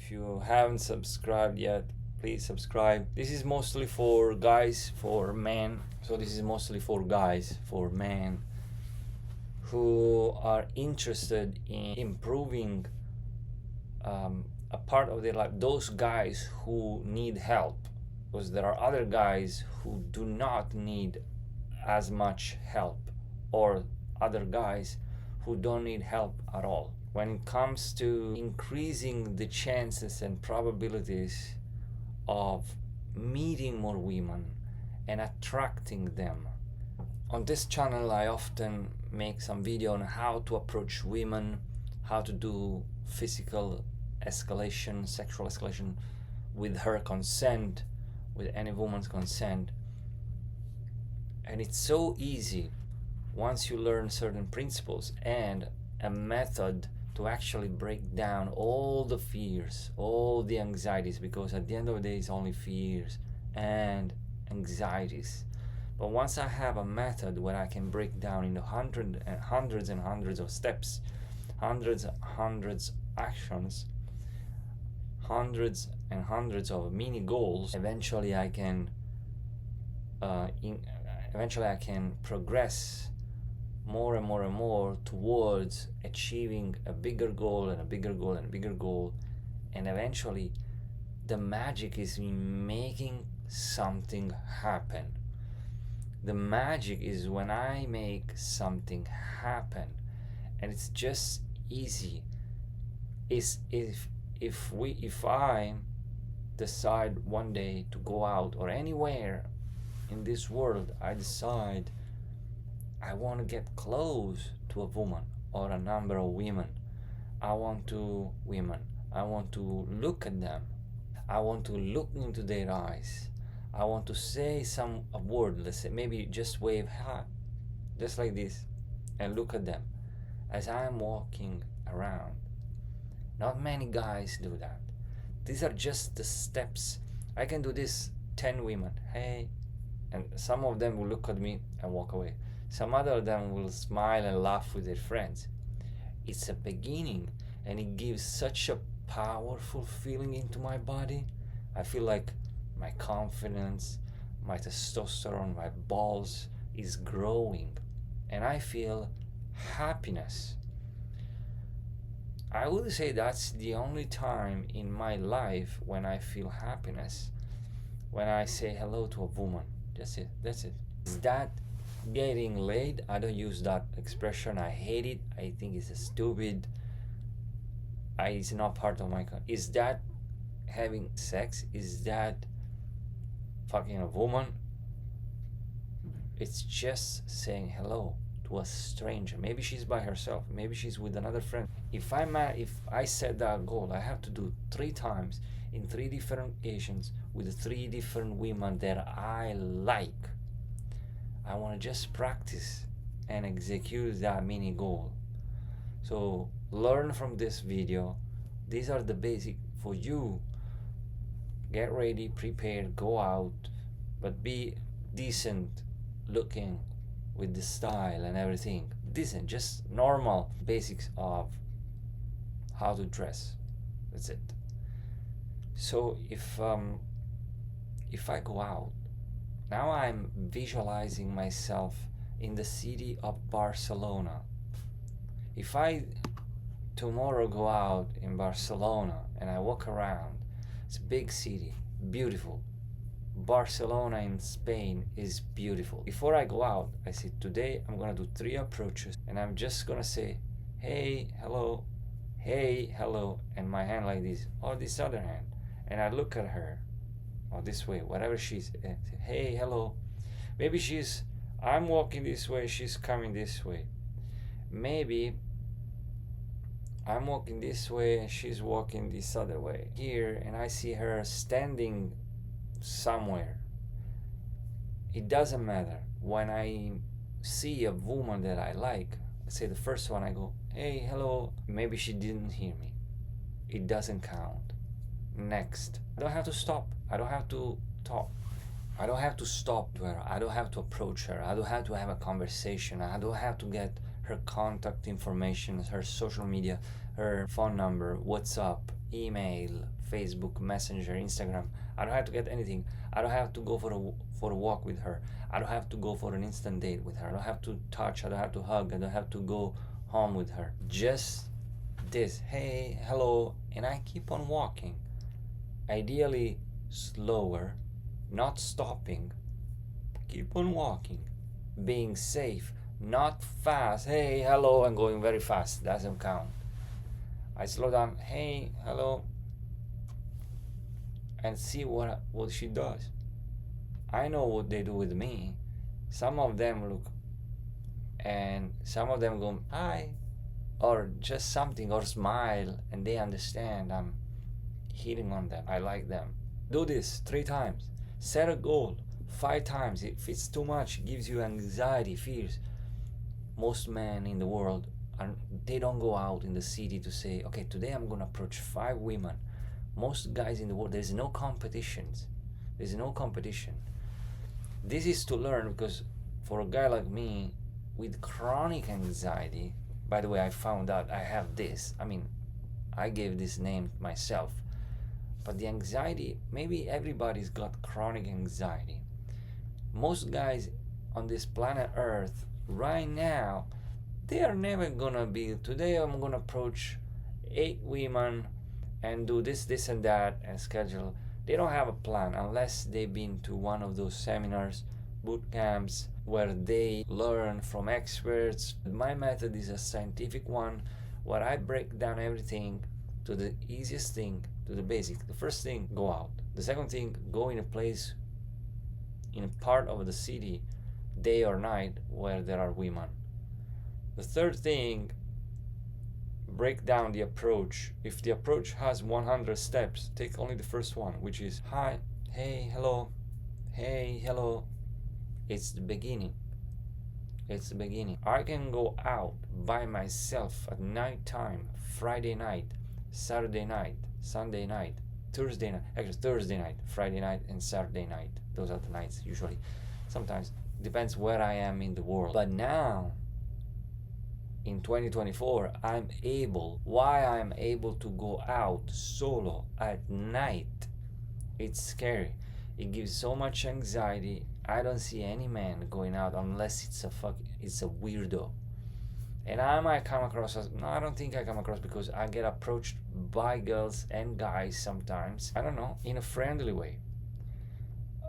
If you haven't subscribed yet, please subscribe. This is mostly for guys, for men. So this is mostly for guys, for men who are interested in improving a part of their life. Those guys who need help, because there are other guys who do not need as much help, or other guys who don't need help at all. When it comes to increasing the chances and probabilities of meeting more women and attracting them. On this channel I often make some video on how to approach women, how to do physical escalation, sexual escalation with her consent, with any woman's consent. And it's so easy once you learn certain principles and a method to actually break down all the fears, all the anxieties, because at the end of the day it's only fears and anxieties. But once I have a method where I can break down into hundreds and hundreds of steps, hundreds actions, hundreds and hundreds of mini goals, eventually I can progress more and more and more towards achieving a bigger goal and a bigger goal and a bigger goal. And eventually the magic is in making something happen. The magic is when I make something happen, and it's just easy. Is if I decide one day to go out, or anywhere in this world I decide I want to get close to a woman or a number of women, I want to look at them, I want to look into their eyes, I want to say a word, let's say maybe just wave hi, just like this, and look at them as I'm walking around. Not many guys do that. These are just the steps. I can do this 10 women, hey, and some of them will look at me and walk away. Some other of them will smile and laugh with their friends. It's a beginning, and it gives such a powerful feeling into my body. I feel like my confidence, my testosterone, my balls is growing, and I feel happiness. I would say that's the only time in my life when I feel happiness, when I say hello to a woman. That's it. Is that getting laid? I don't use that expression. I hate it. I think it's stupid. It's not part of my Is that having sex? Is that fucking a woman? It's just saying hello to a stranger. Maybe she's by herself, maybe she's with another friend. If I set that goal, I have to do 3 times in 3 different occasions with 3 different women that I like. I want to just practice and execute that mini goal. So learn from this video. These are the basic for you. Get ready, prepare, go out, but be decent looking with the style and everything. Decent, just normal basics of how to dress. That's it. So if I go out, now I'm visualizing myself in the city of Barcelona. If I tomorrow go out in Barcelona and I walk around, it's a big city, beautiful. Barcelona in Spain is beautiful. Before I go out, I say today I'm gonna do 3 approaches, and I'm just gonna say hey, hello, and my hand like this, or this other hand, and I look at her, or this way, whatever she's, hey, hello. Maybe I'm walking this way, she's coming this way. Maybe I'm walking this way and she's walking this other way here, and I see her standing somewhere. It doesn't matter. When I see a woman that I like, let's say the first one, I go, hey, hello. Maybe she didn't hear me. It doesn't count. Next. I don't have to stop. I don't have to talk. I don't have to stop to her. I don't have to approach her. I don't have to have a conversation. I don't have to get her contact information, her social media, her phone number, WhatsApp, email, Facebook, Messenger, Instagram. I don't have to get anything. I don't have to go for a walk with her. I don't have to go for an instant date with her. I don't have to touch. I don't have to hug. I don't have to go home with her. Just this, hey, hello, and I keep on walking. Ideally slower, not stopping. Keep on walking. Being safe, not fast. Hey, hello, and going very fast. Doesn't count. I slow down. Hey, hello, and see what she does. I know what they do with me. Some of them look, and some of them go hi, or just something, or smile, and they understand I'm hitting on them. I like them. Do this 3 times. Set a goal 5 times. If it's too much, it gives you anxiety, fears. Most men in the world, they don't go out in the city to say, okay, today I'm gonna approach 5 women. Most guys in the world, there's no competitions. There's no competition. This is to learn, because for a guy like me with chronic anxiety, by the way, I found out I have this. I mean, I gave this name myself. But the anxiety, maybe everybody's got chronic anxiety. Most guys on this planet Earth right now, they are never gonna be, today I'm gonna approach 8 women and do this and that and schedule. They don't have a plan unless they've been to one of those seminars, boot camps, where they learn from experts. My method is a scientific one, where I break down everything to the easiest thing, to the basic. The first thing, go out. The second thing, go in a place, in a part of the city, day or night, where there are women. The third thing, break down the approach. If the approach has 100 steps, take only the first one, which is hi, hey, hello, hey, hello. It's the beginning. It's the beginning. I can go out by myself at night time, Friday night, Saturday night, Sunday night, Thursday night, actually Thursday night, Friday night, and Saturday night. Those are the nights usually. Sometimes depends where I am in the world. But now, in 2024, why I'm able to go out solo at night. It's scary. It gives so much anxiety. I don't see any man going out unless it's a weirdo. And I might come across as, no, I don't think I come across, because I get approached by girls and guys sometimes, I don't know, in a friendly way.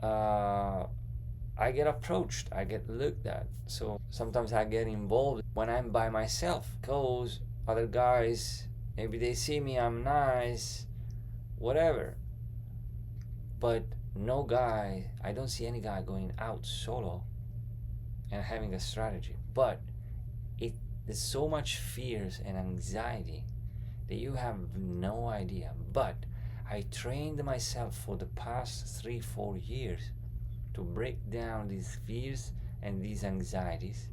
I get approached, I get looked at. So sometimes I get involved when I'm by myself, because other guys, maybe they see me, I'm nice, whatever. But no guy, I don't see any guy going out solo and having a strategy. But there's so much fears and anxiety that you have no idea. But I trained myself for the past 3-4 years to break down these fears and these anxieties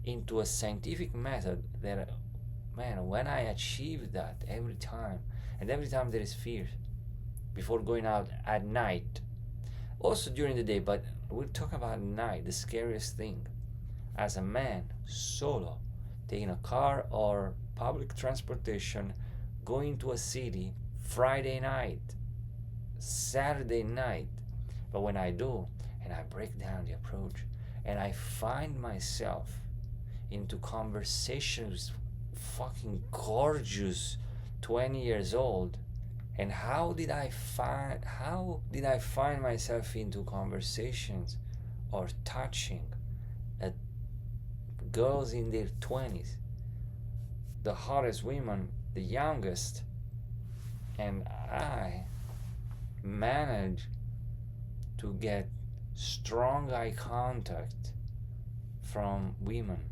into a scientific method that, man, when I achieve that every time there is fear before going out at night, also during the day, but we'll talk about night, the scariest thing. As a man, solo, taking a car or public transportation, going to a city, Friday night, Saturday night. But when I do, and I break down the approach, and I find myself into conversations with fucking gorgeous 20 years old. And how did I find myself into conversations or touching at girls in their 20s, the hottest women, the youngest, and I managed to get strong eye contact from women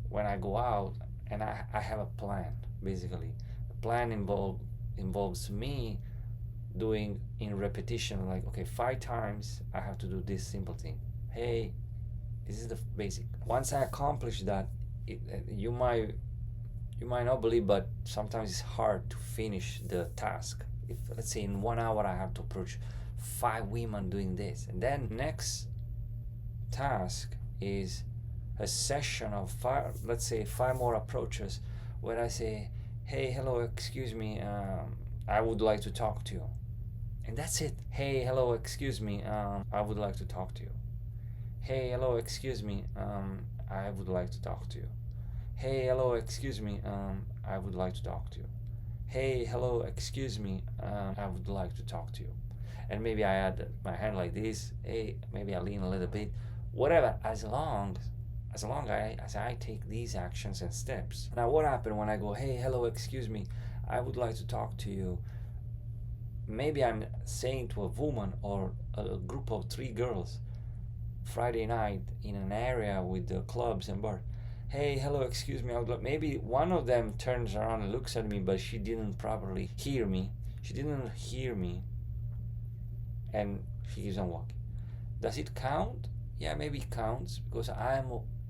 when I go out, and I have a plan. Basically, the plan involves me doing in repetition, like, okay, 5 times I have to do this simple thing. Hey, this is the basic. Once I accomplish that, you might not believe, but sometimes it's hard to finish the task. If, let's say, in 1 hour I have to approach 5 women doing this, and then next task is a session of 5 more approaches, where I say, Hey, hello, excuse me, I would like to talk to you. And that's it. Hey, hello, excuse me, I would like to talk to you. Hey, hello, excuse me, I would like to talk to you. Hey, hello, excuse me, I would like to talk to you. Hey, hello, excuse me, I would like to talk to you. And maybe I add my hand like this. Hey, maybe I lean a little bit. Whatever, as I take these actions and steps. Now, what happened when I go, hey, hello, excuse me, I would like to talk to you? Maybe I'm saying to a woman or a group of three girls Friday night in an area with the clubs and bars. Hey, hello, excuse me. I would like, maybe one of them turns around and looks at me, but she didn't properly hear me. She didn't hear me, and she keeps on walking. Does it count? Yeah, maybe it counts because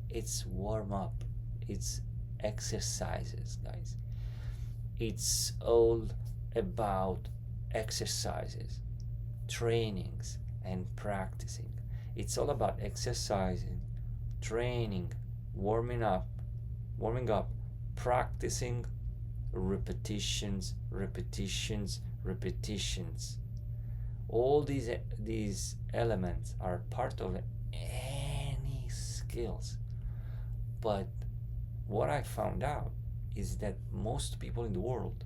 it's warm up. It's exercises, guys. It's all about exercises, trainings, and practicing. It's all about exercising, training, warming up, practicing, repetitions, repetitions, repetitions. All these elements are part of any skills. But what I found out is that most people in the world,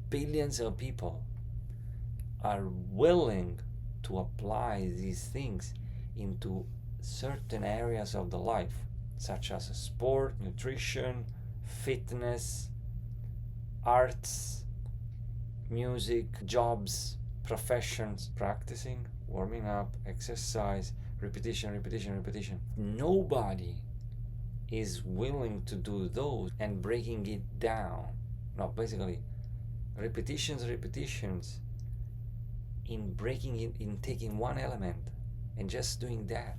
billions of people, are willing to apply these things into certain areas of the life, such as sport, nutrition, fitness, arts, music, jobs, professions. Practicing, warming up, exercise, repetition, repetition, repetition. Nobody is willing to do those and breaking it down. No, basically, repetitions in breaking it, in taking one element and just doing that.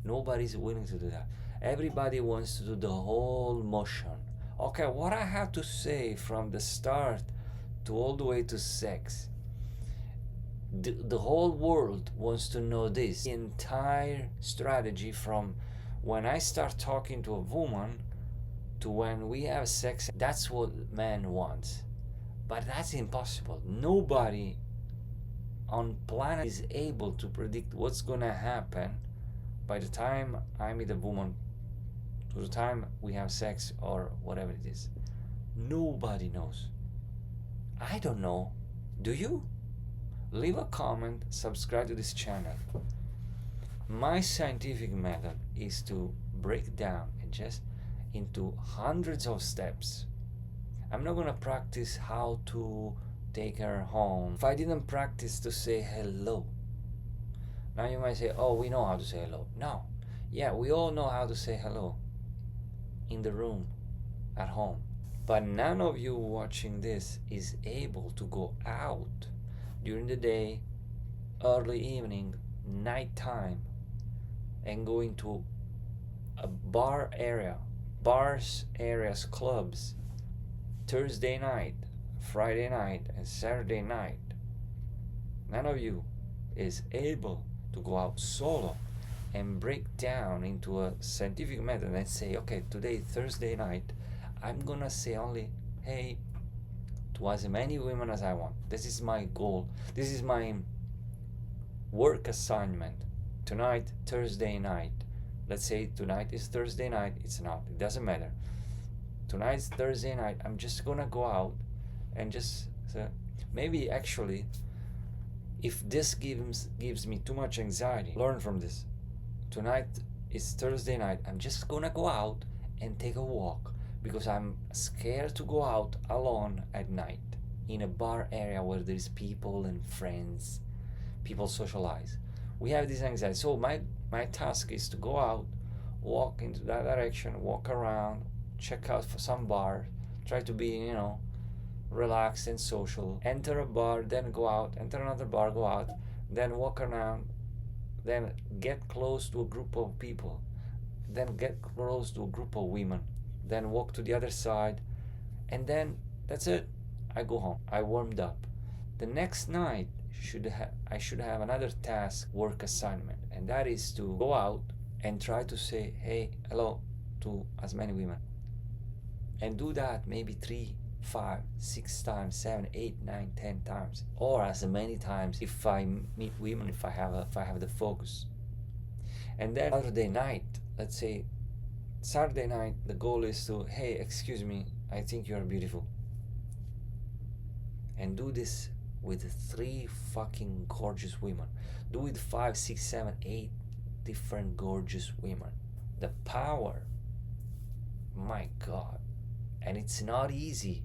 Nobody's willing to do that. Everybody wants to do the whole motion. Okay, what I have to say from the start to all the way to sex. The whole world wants to know this. The entire strategy from when I start talking to a woman to when we have sex, that's what man wants. But that's impossible. Nobody on planet is able to predict what's gonna happen by the time I meet a woman to the time we have sex or whatever it is. Nobody knows. I don't know. Do you? Leave a comment, subscribe to this channel. My scientific method is to break down and just into hundreds of steps. I'm not gonna practice how to take her home if I didn't practice to say hello. Now you might say, oh, we know how to say hello. No. Yeah, we all know how to say hello in the room, at home. But none of you watching this is able to go out during the day, early evening, nighttime, and go into a bars areas, clubs, Thursday night, Friday night, and Saturday night. None of you is able to go out solo and break down into a scientific method and say, okay, today, Thursday night, I'm gonna say only, hey, to as many women as I want. This is my goal. This is my work assignment. Tonight, Thursday night. Let's say tonight is Thursday night. It's not. It doesn't matter. Tonight's Thursday night. I'm just gonna go out and just maybe actually, if this gives me too much anxiety, learn from this. Tonight is Thursday night. I'm just gonna go out and take a walk because I'm scared to go out alone at night in a bar area where there's people and friends, people socialize. We have this anxiety. So my task is to go out, walk into that direction, walk around, check out for some bar, try to be, relaxed and social. Enter a bar, then go out, enter another bar, go out, then walk around, then get close to a group of people, then get close to a group of women, then walk to the other side, and then that's it. I go home. I warmed up. The next night I should have another task, work assignment, and that is to go out and try to say hey, hello to as many women, and do that maybe 5, 6 times, 7, 8, 9, 10 times, or as many times if I meet women, if I have the focus. And then Saturday night, let's say Saturday night, the goal is to, hey, excuse me, I think you're beautiful. And do this with 3 fucking gorgeous women. Do it 5, 6, 7, 8 different gorgeous women. The power, my God. And it's not easy.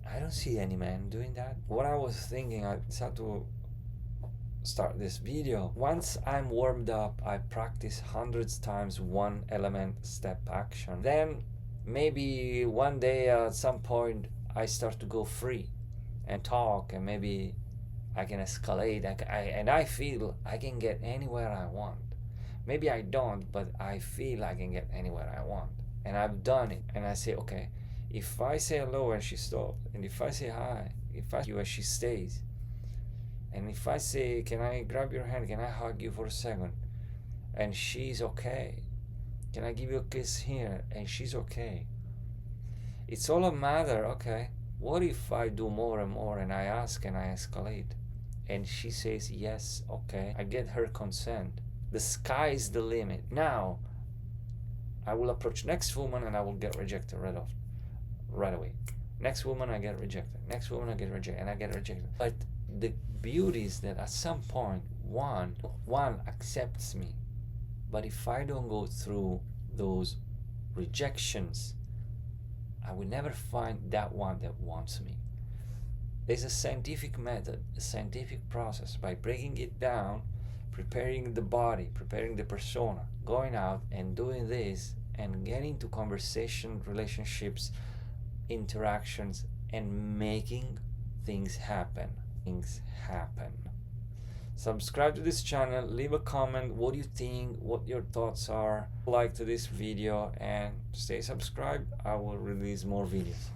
I don't see any man doing that. What I was thinking, I decided to start this video. Once I'm warmed up, I practice hundreds times one element step action. Then maybe one day at some point I start to go free and talk, and maybe I can escalate, and I feel I can get anywhere I want. Maybe I don't, but I feel I can get anywhere I want. And I've done it. And I say, okay, if I say hello and she stops, and if I say hi, if I you and she stays, and if I say, can I grab your hand, can I hug you for a second, and she's okay, can I give you a kiss here, and she's okay. It's all a matter, okay, what if I do more and more, and I ask and I escalate, and she says yes, okay, I get her consent. The sky is the limit. Now I will approach next woman and I will get rejected right away. Next woman I get rejected. Next woman I get rejected, and I get rejected. But the beauty is that at some point one accepts me. But if I don't go through those rejections, I will never find that one that wants me. There's a scientific method, a scientific process. By breaking it down, preparing the body, preparing the persona, going out and doing this, and getting to conversation, relationships, interactions, and making things happen. Subscribe to this channel, leave a comment, what do you think, what your thoughts are, like to this video, and stay subscribed. I will release more videos.